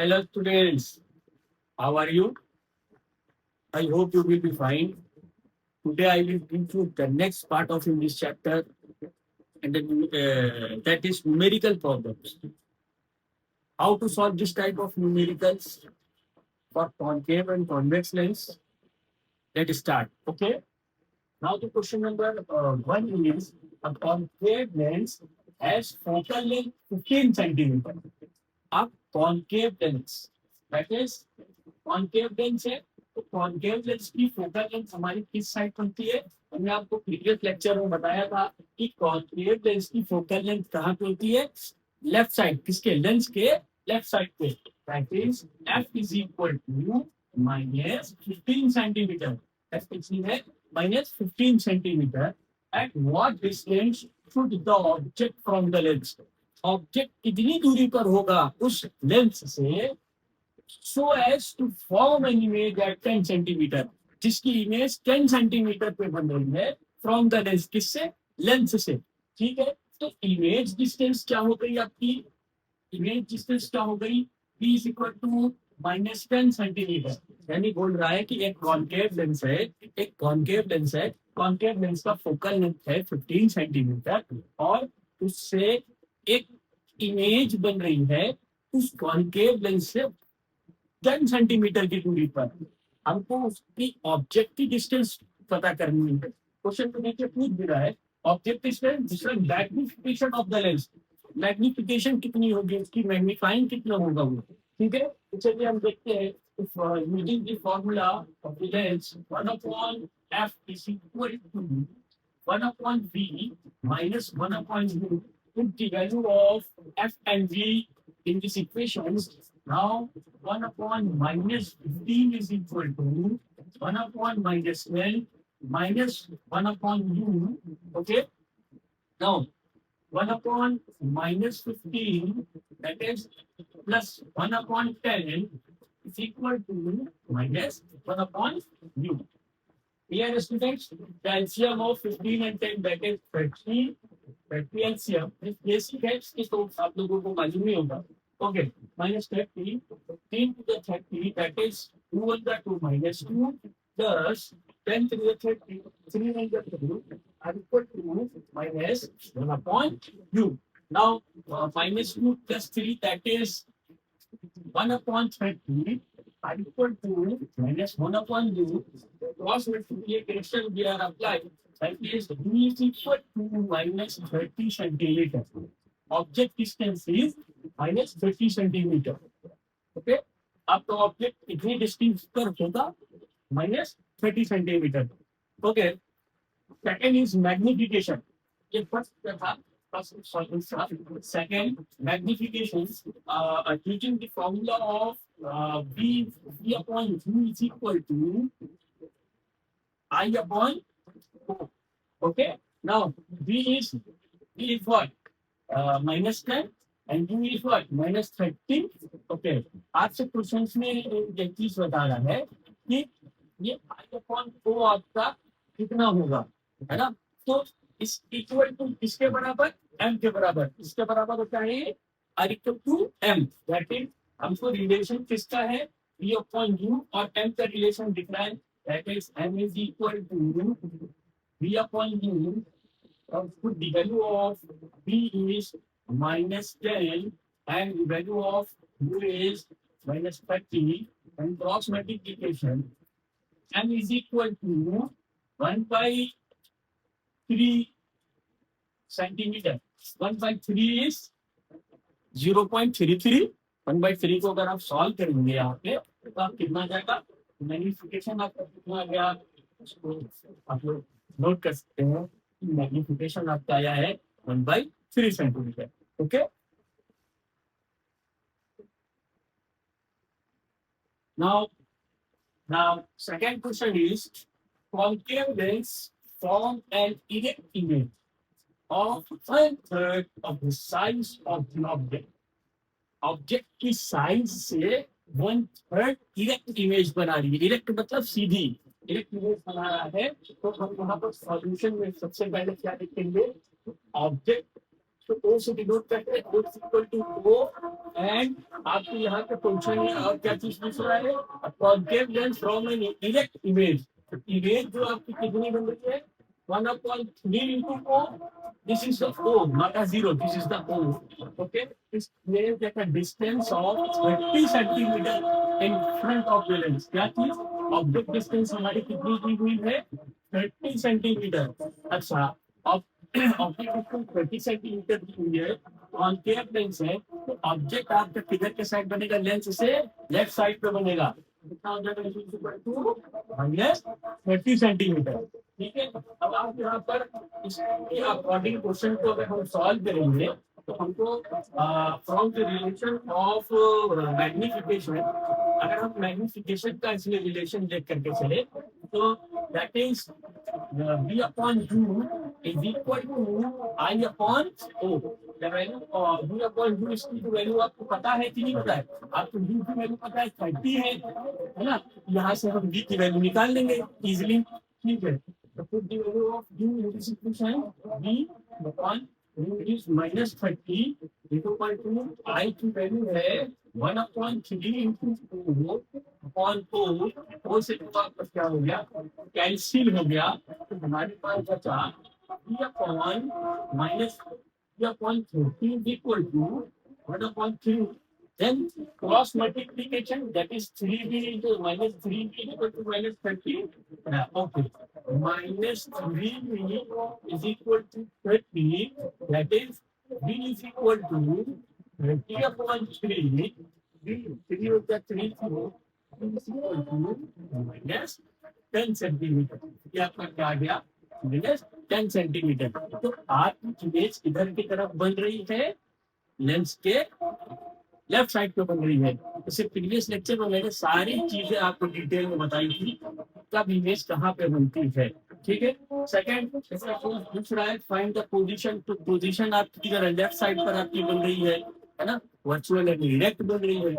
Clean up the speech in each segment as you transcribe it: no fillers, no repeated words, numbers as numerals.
Hello students, how are you? I hope you will be fine. Today I will give you the next part of in this chapter, and then, that is numerical problems. How to solve this type of numericals for concave and convex lens? Let's start. Okay. Now the question number one is a concave lens has focal length 15 centimeter. A concave lens, that is concave lens है तो concave lens की focal length हमारी किस side बनती है। हमने आपको previous lecture में बताया था कि कॉनकेव लेंस की फोकल लेंथ कहाँ पे होती है, लेफ्ट साइड, किसके, लेंस के लेफ्ट साइड पे। That is F is equal to minus 15 centimetre. F कितनी है, minus 15 centimetre. At what distance should the object from the lens, object कितनी दूरी पर होगा उस लेंस से, so as to form an image at 10 centimetre, जिसकी इमेज 10 सेंटीमीटर पे बन रही है फ्रॉम द लेंस, किससे, लेंस से। ठीक है, तो इमेज डिस्टेंस क्या हो गई आपकी, इमेज डिस्टेंस क्या हो गई, p is equal to minus 10 centimetre. यानी बोल रहा है कि एक कॉनकेव लेंस है, एक कॉनकेव लेंस है, कॉनकेव लेंस का फोकल लेंथ है 15 सेंटीमीटर और उससे एक इमेज बन रही है उस कॉनकेव लेंस से 10 सेंटीमीटर की दूरी पर। हमको उसकी ऑब्जेक्ट की डिस्टेंस पता करनी है। क्वेश्चन को नीचे पूछ भी रहा है object distance, magnification of the lens, magnification कितनी होगी उसकी, मैग्नीफाइंग कितना होगा वो। ठीक है, तो चलिए हम देखते हैं using the formula of the lens 1 upon f is equal to 1 upon v minus 1 upon u. Put the value of f and v in this equation. Now 1 upon minus 15 is equal to 1 upon minus 12 minus 1 upon u. Okay. Now 1 upon minus 15, that is plus 1 upon 10 is equal to minus 1 upon u. Here students, the LCM of 15 and 10, that is 30 LCM. If basic है इसकी तो आप लोगों को मालूम ही होगा। Okay, minus 30, 15 to the 30, that is 2 on the 2 minus 2 plus 10 to the 30, 3 on the 2 are equal to minus 1 upon u. Now minus 2 plus 3, that is 1 upon 30 are equal to minus 1 upon u. Cross multiplication we are applied. That is u is equal to minus 30 centimeter. Object distance is minus 30 centimeter. Okay. अब तो object कितनी distance पर होगा, minus 30 centimeter. Okay. Second is magnification. ये first था, second magnification using the formula of v upon u is equal to I upon O. Okay. Now v is what, minus 10 and u is what, minus 30. Okay. आपसे questions में एक चीज बता रहा है कि ये I upon O आपका कितना होगा, है ना। तो इस इक्वल टू इसके बराबर, m के बराबर, इसके बराबर होता है r equal to m। That is हमको रिलेशन किसका है, v अपॉन u, और m का रिलेशन दिख रहा है, that is m is equal to v upon u, और put the value of v is minus 10 and the value of u is minus 30, and cross multiplication m is equal to 1 by 3 centimetre. 1/3 is 0.33। 1/3 को अगर आप solve करेंगे यहाँ पे तो आप कितना जाएगा, मैग्निफिकेशन आपका कितना आ गया, उसको आप लोग नोट कर सकते हैं। मैग्निफिकेशन आपका आया है 1/3 centimetre. Okay. Now second question is concave lens form an erect image of 1/3 of the size of the object. Object की साइज से 1/3 इरेक्ट इमेज बना रही है। इरेक्ट मतलब सीधी, इरेक्ट इमेज बना रहा है। तो हम यहाँ पर सॉल्यूशन में सबसे पहले क्या लिखेंगे, ऑब्जेक्ट तो ओ से डिनोट करते हैं, O equal to O, and आपको यहाँ पे क्वेश्चन में और क्या चीज पूछ रहा है, concave lens from an erect image. Image जो आपकी कितनी बन रही है, 1/3 into O. This is the O, not a zero. This is the O. Okay. This means that a distance of 30 centimeter in front of the lens. क्या चीज, object distance हमारी कितनी की हुई है, 30 सेंटीमीटर। अच्छा, ऑब्जेक्ट डिस्टेंस 30 सेंटीमीटर की हुई है, कॉन्केव लेंस है, तो ऑब्जेक्ट आपका किधर के साइड बनेगा, लेंस से लेफ्ट साइड पे बनेगा। कितना हो जाएगा, -30 सेंटीमीटर। ठीक है। अब आप यहाँ पर इसके अकॉर्डिंग क्वेश्चन को अगर हम सॉल्व करेंगे तो हमको from the relation of magnification, अगर हम मैग्निफिकेशन का इसमें रिलेशन देख करके चले तो that is b upon u is equal to I upon o। The value b upon u इसकी जो वैल्यू आपको पता है कि नहीं पता है, आपको u की वैल्यू पता है 30 है ना, यहाँ से हम b की वैल्यू निकाल लेंगे इजिली। ठीक है, तो put the value of u in this equation, b upon u is -30 equal to I की वैल्यू है 1/3 into 2 upon 4, 4 से तो आपका क्या हो गया, कैंसिल हो गया, तो हमारे पास बचा b upon -b/30 is equal to 1/3। Then cross multiplication, that is 3b into -3b equal to -30. Okay, -3b is equal to 30. That is b is equal to 30/3. b 3 of the 3 b is equal to -10 centimetre. ये आपका क्या आ गया, -10 centimetre. तो आपकी image इधर की तरफ बन रही है, लेंस के लेफ्ट साइड पे बन रही है। इससे प्रीवियस लेक्चर में मैंने सारी चीजें आपको डिटेल में बताई थी, कब इमेज कहाँ पे बनती है। ठीक है। सेकंड पूछ रहा है फाइंड द पोजीशन, तो पोजीशन आपकी इधर लेफ्ट साइड पर आपकी बन रही है ना, वर्चुअल एंड डायरेक्ट बन रही है।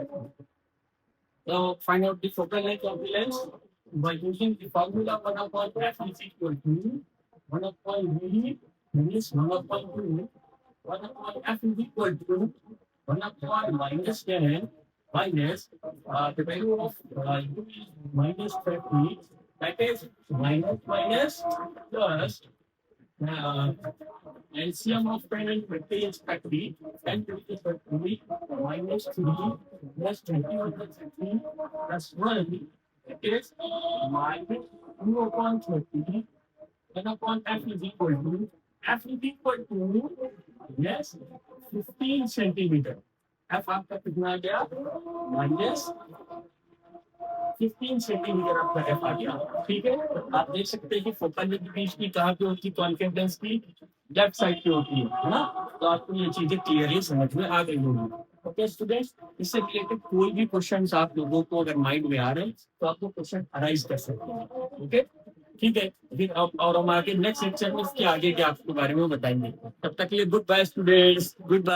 तो find out the focal length of the lens by using the formula 1/f is equal to 1/v minus 1/2, 1/f is equal to 1/10 minus the value of u is -30, that is minus plus LCM of 10 and 20 is 30, 10 to the 30 -3 plus 20 over 30 plus 1, it is -2/30, 1/f is equal to yes 15 centimetre. F आपका कितना आ गया, -15 centimetre आपका F आ गया। ठीक है, आप देख सकते हैं कि फोकल लेंथ बीच की कहाँ पे होती है, कॉन्केव लेंस की लेफ्ट साइड पे होती है ना। तो आपको ये चीजें क्लियरली समझ में आ गई होंगी। ओके स्टूडेंट्स, इससे रिलेटेड कोई भी क्वेश्चन आप लोगों को अगर माइंड में आ रहे हैं तो आपको क्वेश्चन अराइज कर सकते हैं। ओके, ठीक है। फिर अब और हम आगे नेक्स्ट लेक्चर में इसके आगे के आपके बारे में बताएंगे। तब तक के लिए goodbye students, good bye.